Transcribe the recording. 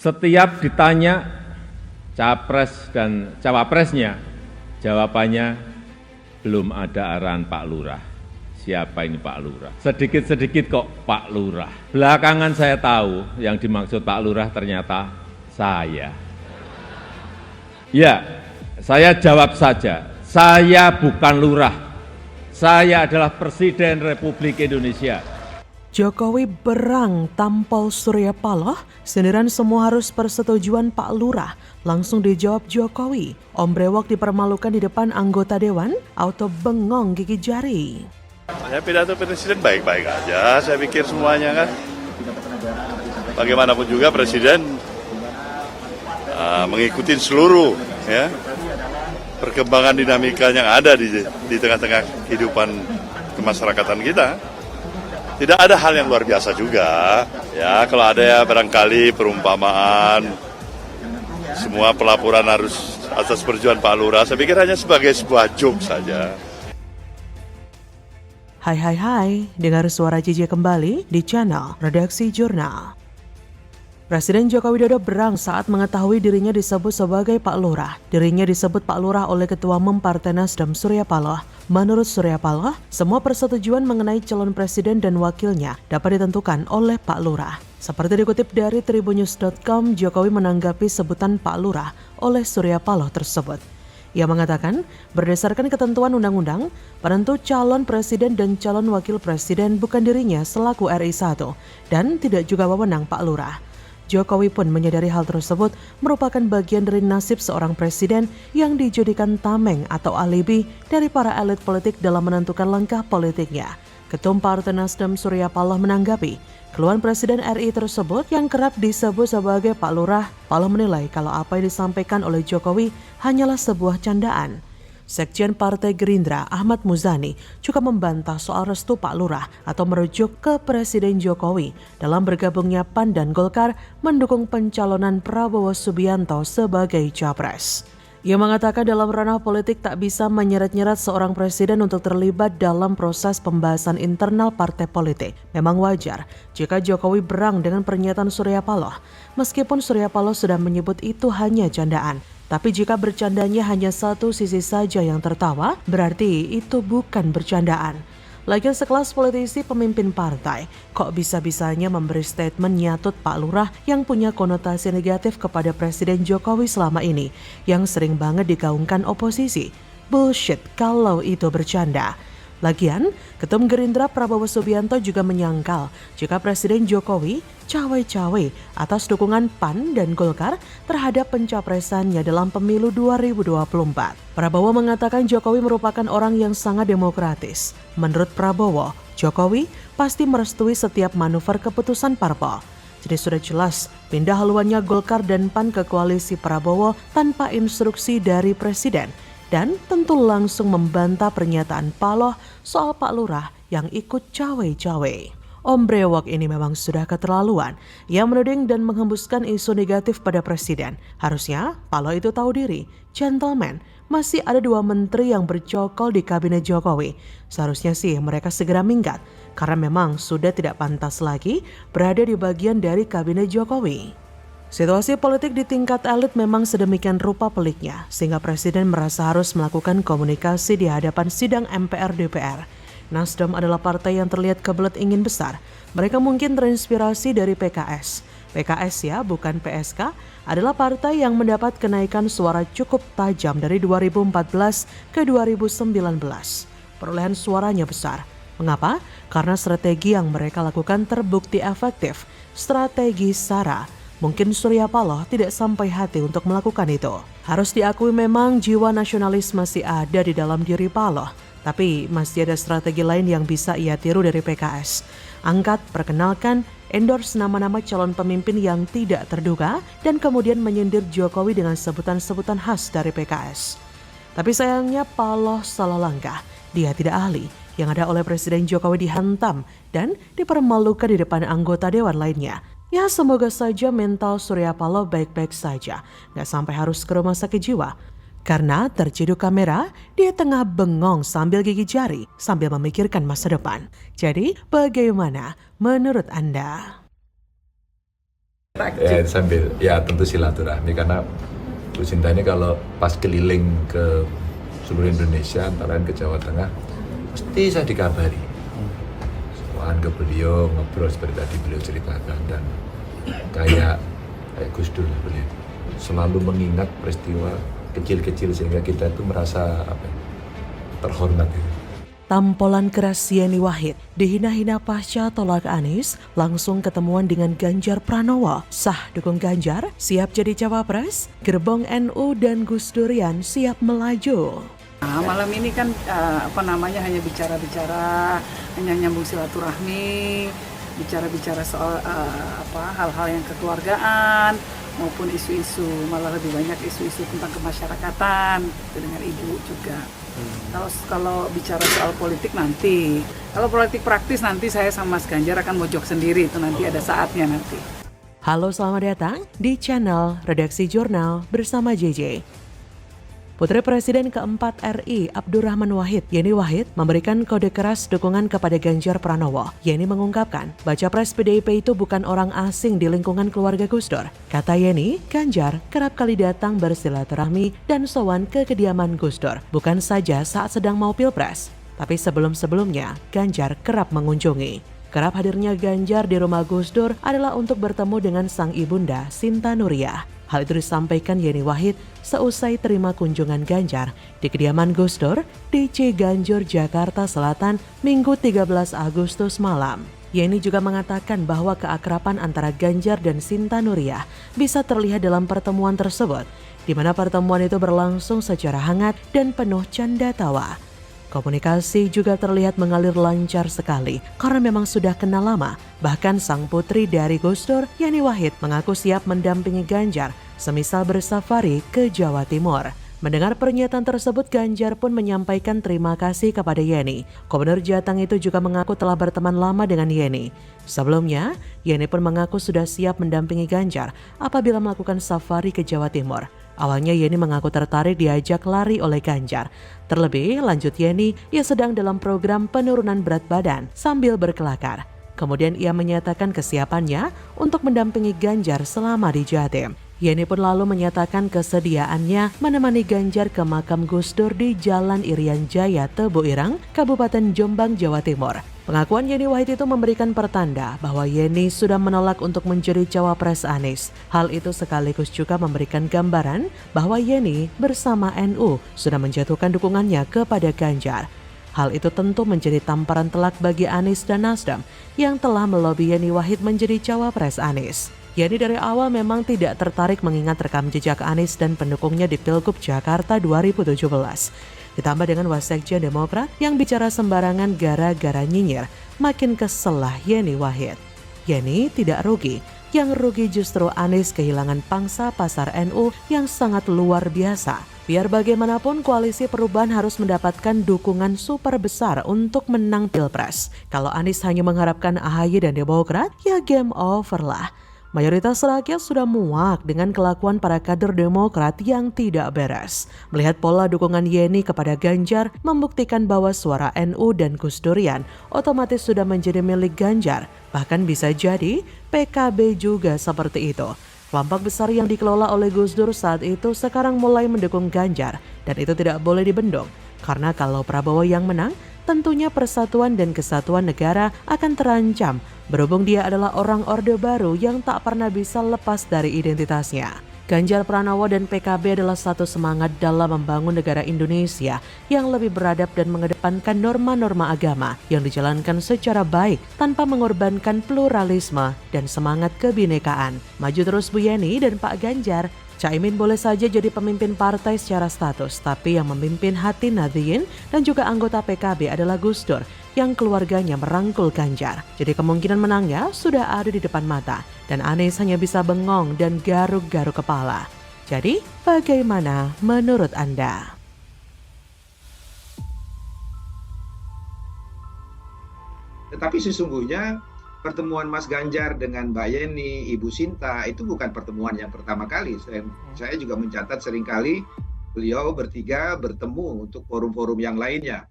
Setiap ditanya capres dan cawapresnya, jawabannya belum ada arahan Pak Lurah. Siapa ini Pak Lurah? Sedikit-sedikit kok Pak Lurah. Belakangan saya tahu yang dimaksud Pak Lurah ternyata saya. Ya, saya jawab saja, saya bukan lurah. Saya adalah Presiden Republik Indonesia. Jokowi berang tampol Surya Paloh, sindiran semua harus persetujuan Pak Lurah. Langsung dijawab Jokowi. Om Brewok dipermalukan di depan anggota Dewan, auto bengong gigi jari. Ya pidato Presiden baik-baik aja, saya pikir semuanya kan. Bagaimanapun juga Presiden mengikuti seluruh perkembangan dinamika yang ada di tengah-tengah kehidupan kemasyarakatan kita. Tidak ada hal yang luar biasa juga, ya kalau ada ya barangkali perumpamaan, semua pelaporan harus atas perjuangan Pak Lurah, saya pikir hanya sebagai sebuah joke saja. Hai, dengar suara JJ kembali di channel Redaksi Jurnal. Presiden Joko Widodo berang saat mengetahui dirinya disebut sebagai Pak Lurah. Dirinya disebut Pak Lurah oleh Ketua Umum Partai Nasdem Surya Paloh. Menurut Surya Paloh, semua persetujuan mengenai calon presiden dan wakilnya dapat ditentukan oleh Pak Lurah. Seperti dikutip dari tribunnews.com, Jokowi menanggapi sebutan Pak Lurah oleh Surya Paloh tersebut. Ia mengatakan, berdasarkan ketentuan undang-undang, penentu calon presiden dan calon wakil presiden bukan dirinya selaku RI 1 dan tidak juga wewenang Pak Lurah. Jokowi pun menyadari hal tersebut merupakan bagian dari nasib seorang presiden yang dijadikan tameng atau alibi dari para elit politik dalam menentukan langkah politiknya. Ketum Partai Nasdem Surya Paloh menanggapi keluhan Presiden RI tersebut yang kerap disebut sebagai Pak Lurah. Paloh menilai kalau apa yang disampaikan oleh Jokowi hanyalah sebuah candaan. Sekjen Partai Gerindra Ahmad Muzani juga membantah soal restu Pak Lurah atau merujuk ke Presiden Jokowi dalam bergabungnya PAN dan Golkar mendukung pencalonan Prabowo Subianto sebagai capres. Ia mengatakan dalam ranah politik tak bisa menyeret-nyeret seorang presiden untuk terlibat dalam proses pembahasan internal partai politik. Memang wajar jika Jokowi berang dengan pernyataan Surya Paloh. Meskipun Surya Paloh sudah menyebut itu hanya candaan. Tapi jika bercandanya hanya satu sisi saja yang tertawa, berarti itu bukan bercandaan. Lagian sekelas politisi pemimpin partai, kok bisa-bisanya memberi statement nyatut Pak Lurah yang punya konotasi negatif kepada Presiden Jokowi selama ini, yang sering banget digaungkan oposisi. Bullshit kalau itu bercanda. Lagian, Ketum Gerindra Prabowo Subianto juga menyangkal jika Presiden Jokowi cawe-cawe atas dukungan PAN dan Golkar terhadap pencapresannya dalam pemilu 2024. Prabowo mengatakan Jokowi merupakan orang yang sangat demokratis. Menurut Prabowo, Jokowi pasti merestui setiap manuver keputusan parpol. Jadi sudah jelas pindah haluannya Golkar dan PAN ke koalisi Prabowo tanpa instruksi dari Presiden. Dan tentu langsung membantah pernyataan Paloh soal Pak Lurah yang ikut cawe-cawe. Om Brewok ini memang sudah keterlaluan. Ia menuding dan menghembuskan isu negatif pada Presiden. Harusnya Paloh itu tahu diri. Gentleman, masih ada 2 menteri yang bercokol di kabinet Jokowi. Seharusnya sih mereka segera minggat. Karena memang sudah tidak pantas lagi berada di bagian dari kabinet Jokowi. Situasi politik di tingkat elit memang sedemikian rupa peliknya, sehingga Presiden merasa harus melakukan komunikasi di hadapan sidang MPR DPR. Nasdem adalah partai yang terlihat kebelet ingin besar. Mereka mungkin terinspirasi dari PKS. PKS ya, bukan PSK, adalah partai yang mendapat kenaikan suara cukup tajam dari 2014 ke 2019. Perolehan suaranya besar. Mengapa? Karena strategi yang mereka lakukan terbukti efektif. Strategi SARA. Mungkin Surya Paloh tidak sampai hati untuk melakukan itu. Harus diakui memang jiwa nasionalis masih ada di dalam diri Paloh. Tapi masih ada strategi lain yang bisa ia tiru dari PKS. Angkat, perkenalkan, endorse nama-nama calon pemimpin yang tidak terduga dan kemudian menyindir Jokowi dengan sebutan-sebutan khas dari PKS. Tapi sayangnya Paloh salah langkah. Dia tidak ahli. Yang ada oleh Presiden Jokowi dihantam dan dipermalukan di depan anggota dewan lainnya. Ya semoga saja mental Surya Paloh baik-baik saja, gak sampai harus ke rumah sakit jiwa. Karena terciduk kamera, dia tengah bengong sambil gigi jari, sambil memikirkan masa depan. Jadi bagaimana menurut Anda? Ya, sambil ya tentu silaturahmi karena Bu Sinta ini kalau pas keliling ke seluruh Indonesia antara lain ke Jawa Tengah pasti saya dikabari soal ke beliau ngobrol seperti tadi beliau ceritakan dan kayak Gus Dur beliau selalu mengingat peristiwa kecil-kecil sehingga kita itu merasa terhormat. Tampolan keras Yeni Wahid dihina-hina pasca tolak Anies, langsung ketemuan dengan Ganjar Pranowo. Sah dukung Ganjar, siap jadi cawapres, gerbong NU dan Gus Durian siap melaju. Nah, malam ini kan hanya bicara-bicara, hanya nyambung silaturahmi, bicara-bicara soal hal-hal yang kekeluargaan maupun isu-isu, malah lebih banyak isu-isu tentang kemasyarakatan dengan ibu juga. Kalau bicara soal politik nanti, kalau politik praktis nanti saya sama Mas Ganjar akan mojok sendiri, itu nanti ada saatnya nanti. Halo, selamat datang di channel Redaksi Jurnal bersama JJ. Putri Presiden keempat RI Abdurrahman Wahid, Yeni Wahid, memberikan kode keras dukungan kepada Ganjar Pranowo. Yeni mengungkapkan, baca pres PDIP itu bukan orang asing di lingkungan keluarga Gus Dur. Kata Yeni, Ganjar kerap kali datang bersilaturahmi dan sowan ke kediaman Gus Dur, bukan saja saat sedang mau pilpres, tapi sebelum-sebelumnya Ganjar kerap mengunjungi. Kerap hadirnya Ganjar di rumah Gus Dur adalah untuk bertemu dengan sang ibunda Sinta Nuriyah. Hal itu disampaikan Yeni Wahid seusai terima kunjungan Ganjar di kediaman Gus Dur di Ciganjur, Jakarta Selatan, Minggu 13 Agustus malam. Yeni juga mengatakan bahwa keakraban antara Ganjar dan Sinta Nuriyah bisa terlihat dalam pertemuan tersebut, di mana pertemuan itu berlangsung secara hangat dan penuh canda tawa. Komunikasi juga terlihat mengalir lancar sekali karena memang sudah kenal lama. Bahkan sang putri dari Gus Dur, Yeni Wahid, mengaku siap mendampingi Ganjar semisal bersafari ke Jawa Timur. Mendengar pernyataan tersebut, Ganjar pun menyampaikan terima kasih kepada Yeni. Gubernur Jateng itu juga mengaku telah berteman lama dengan Yeni. Sebelumnya, Yeni pun mengaku sudah siap mendampingi Ganjar apabila melakukan safari ke Jawa Timur. Awalnya Yeni mengaku tertarik diajak lari oleh Ganjar. Terlebih, lanjut Yeni, ia sedang dalam program penurunan berat badan sambil berkelakar. Kemudian ia menyatakan kesiapannya untuk mendampingi Ganjar selama di Jatim. Yeni pun lalu menyatakan kesediaannya menemani Ganjar ke makam Gus Dur di Jalan Irian Jaya, Tebu Ireng, Kabupaten Jombang, Jawa Timur. Pengakuan Yeni Wahid itu memberikan pertanda bahwa Yeni sudah menolak untuk menjadi cawapres Anies. Hal itu sekaligus juga memberikan gambaran bahwa Yeni bersama NU sudah menjatuhkan dukungannya kepada Ganjar. Hal itu tentu menjadi tamparan telak bagi Anies dan Nasdem yang telah melobi Yeni Wahid menjadi cawapres Anies. Yeni dari awal memang tidak tertarik mengingat rekam jejak Anies dan pendukungnya di Pilgub Jakarta 2017. Ditambah dengan Wasekjen Demokrat yang bicara sembarangan gara-gara nyinyir, makin kesel lah Yeni Wahid. Yeni tidak rugi, yang rugi justru Anies kehilangan pangsa pasar NU yang sangat luar biasa. Biar bagaimanapun koalisi perubahan harus mendapatkan dukungan super besar untuk menang Pilpres. Kalau Anies hanya mengharapkan AHY dan Demokrat, ya game over lah. Mayoritas rakyat sudah muak dengan kelakuan para kader Demokrat yang tidak beres. Melihat pola dukungan Yeni kepada Ganjar membuktikan bahwa suara NU dan Gus Durian otomatis sudah menjadi milik Ganjar. Bahkan bisa jadi PKB juga seperti itu. Kelompok besar yang dikelola oleh Gus Dur saat itu sekarang mulai mendukung Ganjar dan itu tidak boleh dibendung. Karena kalau Prabowo yang menang, tentunya persatuan dan kesatuan negara akan terancam berhubung dia adalah orang Orde Baru yang tak pernah bisa lepas dari identitasnya. Ganjar Pranowo dan PKB adalah satu semangat dalam membangun negara Indonesia yang lebih beradab dan mengedepankan norma-norma agama yang dijalankan secara baik tanpa mengorbankan pluralisme dan semangat kebinekaan. Maju terus Bu Yeni dan Pak Ganjar. Caimin boleh saja jadi pemimpin partai secara status, tapi yang memimpin hati Nahdliyin dan juga anggota PKB adalah Gus Dur yang keluarganya merangkul Ganjar. Jadi kemungkinan menangnya sudah ada di depan mata dan Anies hanya bisa bengong dan garuk-garuk kepala. Jadi bagaimana menurut Anda? Tetapi sesungguhnya pertemuan Mas Ganjar dengan Mbak Yeni, Ibu Sinta itu bukan pertemuan yang pertama kali. Saya juga mencatat seringkali beliau bertiga bertemu untuk forum-forum yang lainnya.